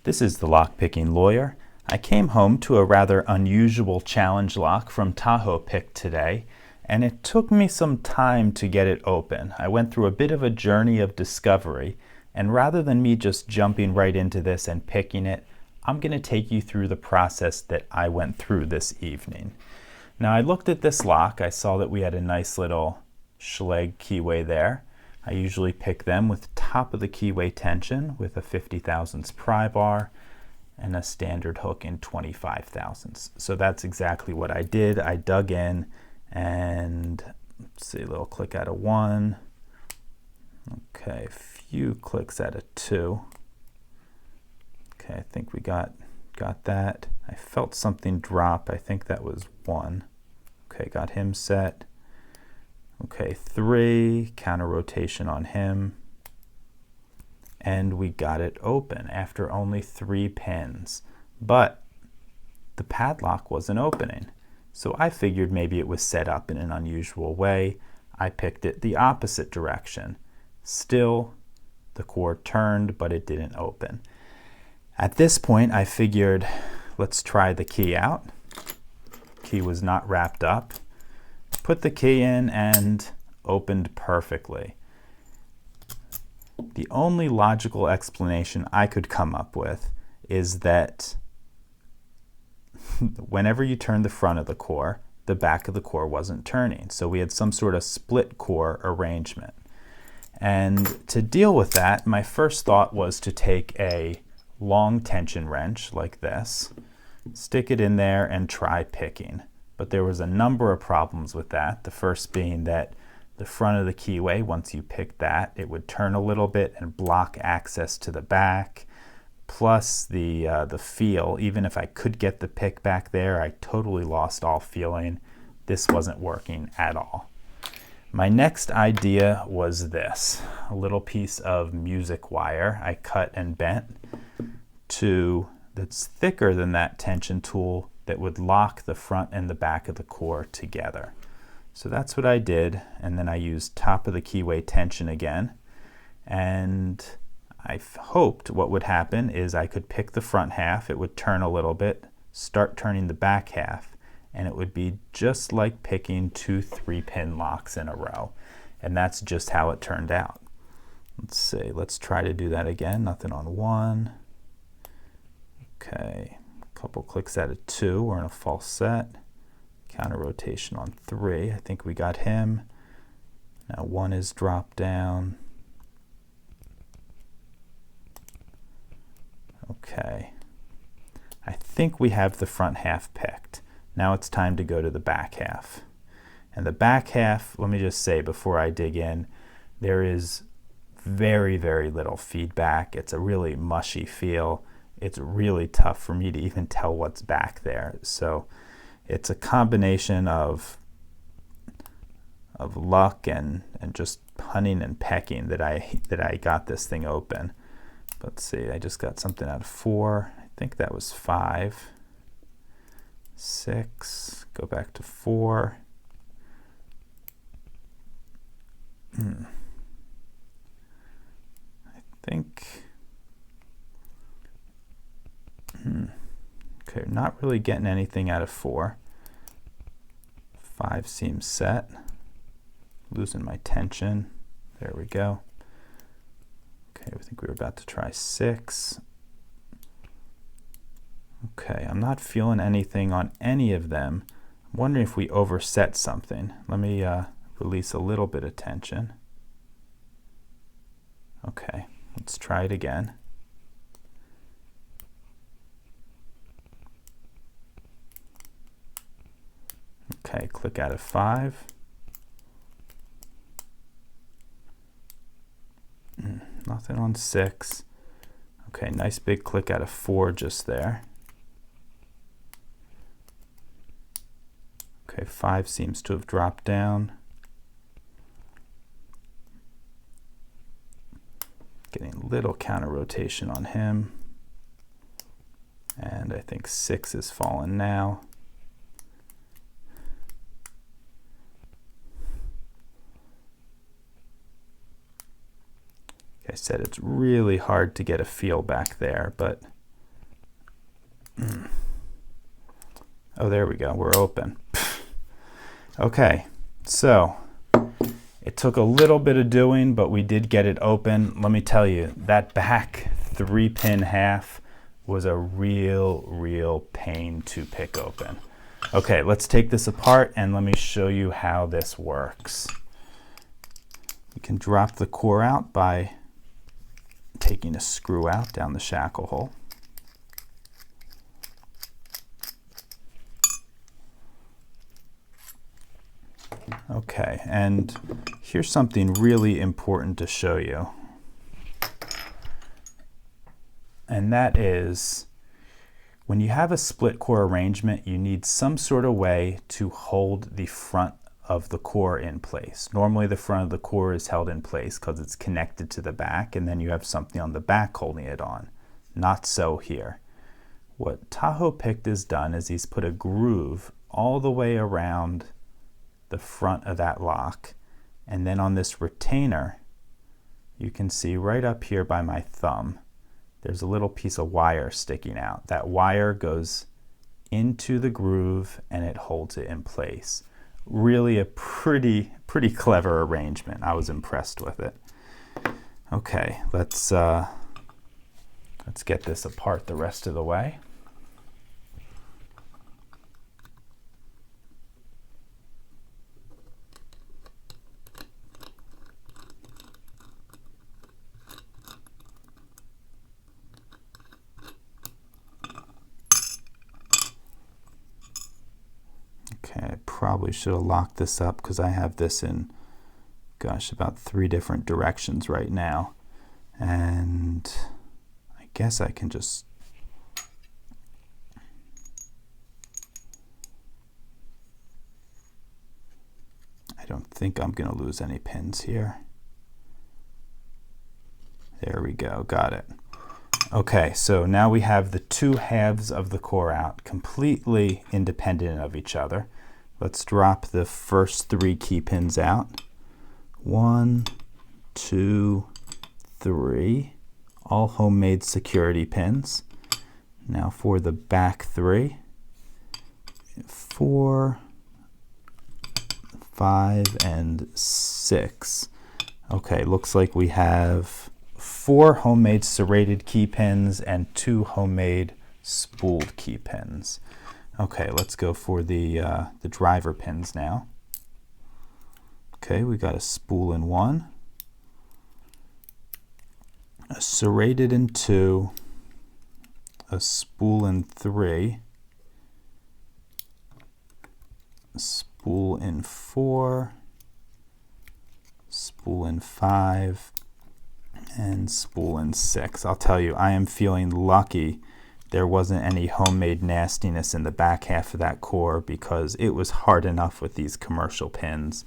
This is the Lockpicking Lawyer. I came home to a rather unusual challenge lock from Tahoe pick today, and it took me some time to get it open. I went through a bit of a journey of discovery, and rather than me just jumping right into this and picking it, I'm going to take you through the process that I went through this evening. Now, I looked at this lock. I saw that we had a nice little Schlage keyway there. I usually pick them with top of the keyway tension with a 50 thousandths pry bar and a standard hook in 25 thousandths. So that's exactly what I did. I dug in and let's see, a little click out of 1. Okay, a few clicks out of 2. Okay, I think we got that. I felt something drop. I think that was 1. Okay, got him set. Okay, 3, counter rotation on him. And we got it open after only 3 pins. But the padlock wasn't opening. So I figured maybe it was set up in an unusual way. I picked it the opposite direction. Still, the core turned, but it didn't open. At this point, I figured, let's try the key out. Key was not wrapped up. Put the key in and opened perfectly. The only logical explanation I could come up with is that whenever you turn the front of the core, the back of the core wasn't turning. So we had some sort of split core arrangement. And to deal with that, my first thought was to take a long tension wrench like this, stick it in there and try picking. But there was a number of problems with that. The first being that the front of the keyway, once you picked that, it would turn a little bit and block access to the back. Plus the feel, even if I could get the pick back there, I totally lost all feeling. This wasn't working at all. My next idea was this, a little piece of music wire I cut and bent that's thicker than that tension tool that would lock the front and the back of the core together. So that's what I did, and then I used top of the keyway tension again, and I hoped what would happen is I could pick the front half, it would turn a little bit, start turning the back half, and it would be just like picking 2 3-pin locks in a row. And that's just how it turned out. Let's see, let's try to do that again. Nothing on 1. Okay, a couple clicks out of 2, we're in a false set. Counter rotation on 3, I think we got him. Now 1 is dropped down. Okay, I think we have the front half picked. Now it's time to go to the back half. And the back half, let me just say before I dig in, there is very, very little feedback. It's a really mushy feel. It's really tough for me to even tell what's back there. So it's a combination of luck and just punting and pecking that I got this thing open. Let's see, I just got something out of 4. I think that was 5. 6, go back to 4. I think, okay, not really getting anything out of 4. 5 seems set. Losing my tension. There we go. Okay, I think we were about to try 6. Okay, I'm not feeling anything on any of them. I'm wondering if we overset something. Let me release a little bit of tension. Okay, let's try it again. Okay, click out of 5. Nothing on 6. Okay, nice big click out of 4 just there. Okay, 5 seems to have dropped down. Getting a little counter rotation on him. And I think 6 is fallen now. Like I said, it's really hard to get a feel back there, but Oh, there we go. We're open. Okay, so it took a little bit of doing, but we did get it open. Let me tell you, that back 3-pin half was a real pain to pick open. Okay, let's take this apart and let me show you how this works. You can drop the core out by taking a screw out down the shackle hole. Okay, and here's something really important to show you. And that is, when you have a split core arrangement, you need some sort of way to hold the front of the core in place. Normally the front of the core is held in place because it's connected to the back, and then you have something on the back holding it on. Not so here. What Tahoe Picked has done is he's put a groove all the way around the front of that lock, and then on this retainer, you can see right up here by my thumb, there's a little piece of wire sticking out. That wire goes into the groove and it holds it in place. Really a pretty clever arrangement. I was impressed with it. Okay, let's get this apart the rest of the way. Okay, I probably should have locked this up because I have this in, gosh, about 3 different directions right now. And I guess I can just I don't think I'm going to lose any pins here. There we go, got it. Okay, so now we have the 2 halves of the core out, completely independent of each other. Let's drop the first 3 key pins out. 1, 2, 3, all homemade security pins. Now for the back 3, 4, 5, and 6. Okay, looks like we have 4 homemade serrated key pins and 2 homemade spooled key pins. Okay, let's go for the driver pins now. Okay, we got a spool in 1, a serrated in 2, a spool in 3, a spool in 4, spool in 5, and spool in 6. I'll tell you, I am feeling lucky there wasn't any homemade nastiness in the back half of that core, because it was hard enough with these commercial pins.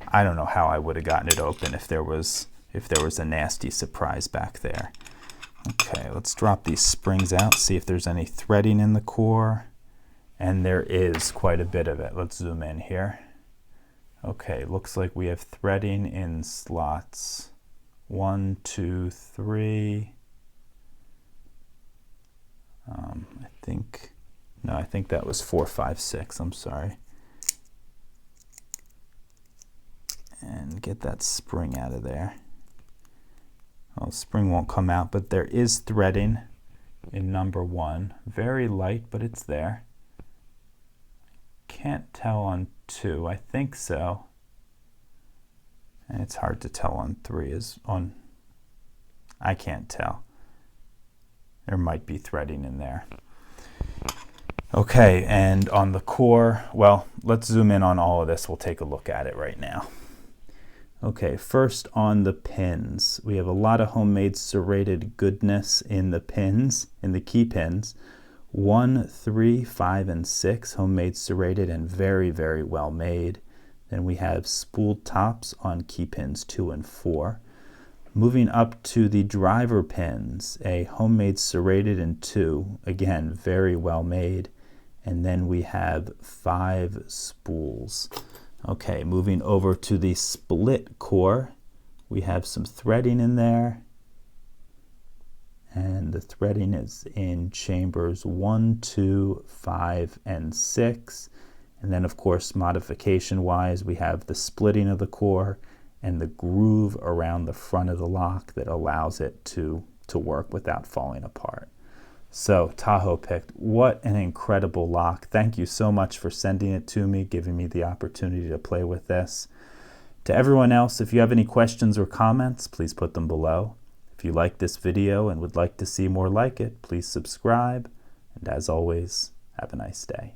I don't know how I would have gotten it open if there was a nasty surprise back there. Okay, let's drop these springs out, see if there's any threading in the core. And there is quite a bit of it. Let's zoom in here. Okay, looks like we have threading in slots 1, 2, 3. I think that was 4, 5, 6. I'm sorry. And get that spring out of there. Well, spring won't come out, but there is threading in number 1. Very light, but it's there. Can't tell on 2. I think so. And it's hard to tell on 3. I can't tell. There might be threading in there. Okay, and on the core, well, let's zoom in on all of this. We'll take a look at it right now. Okay, first on the pins. We have a lot of homemade serrated goodness in the pins, in the key pins. 1, 3, 5, and 6 homemade serrated and very well made. Then we have spooled tops on key pins 2 and 4. Moving up to the driver pins, a homemade serrated in 2, again very well made. And then we have 5 spools. Okay, moving over to the split core, we have some threading in there and and the threading is in chambers 1, 2, 5, and 6. And then, of course, modification-wise, we have the splitting of the core and the groove around the front of the lock that allows it to work without falling apart. So Tahoe picked, what an incredible lock. Thank you so much for sending it to me, giving me the opportunity to play with this. To everyone else, if you have any questions or comments, please put them below. If you like this video and would like to see more like it, please subscribe. And as always, have a nice day.